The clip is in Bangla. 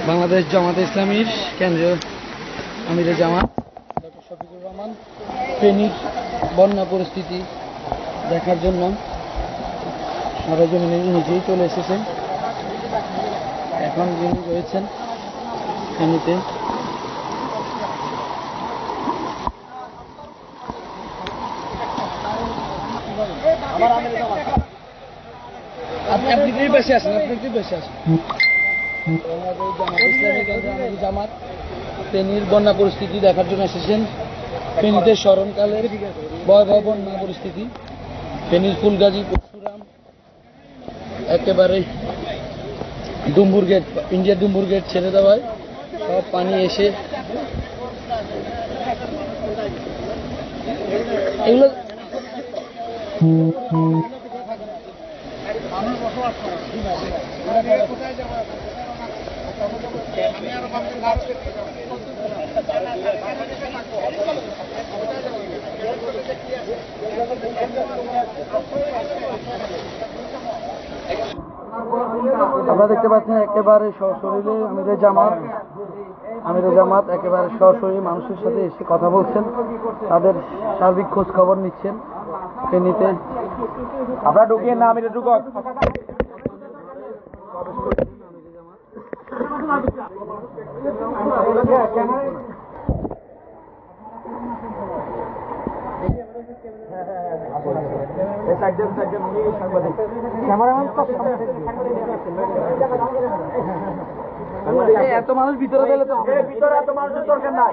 বাংলাদেশ জামাতে ইসলামীর কেন্দ্রীয় আমিরে জামাত ডক্টর শফিকুর রহমান ফেনীর বন্যা পরিস্থিতি দেখার জন্য সরেজমিনে নিজেই চলে এসেছেন। এখন যিনি রয়েছেন ফেনীতে। আপনি কি বেশি আছেন? জামাত ফেনীর বন্যা পরিস্থিতি দেখার জন্য এসেছেন। ফেনীতে স্মরণকালের ভয়াবহ বন্যা পরিস্থিতি। ফেনীর ফুলগাজী, পরশুরাম, একেবারে Dumbur gate, India Dumbur gate ছেড়ে দেওয়ায় সব পানি এসে এগুলো আপনারা দেখতে পাচ্ছেন একেবারে সশরীরে আমিরে জামাত একেবারে সরাসরি মানুষের সাথে এসে কথা বলছেন, তাদের সার্বিক খোঁজ খবর নিচ্ছেন। ফেনীতে আপনারা ঢুকিয়ে না, আমিরে ঢুক। এত মানুষ ভিতরে গেলে তো ভিতরে এত মানুষের দরকার নাই।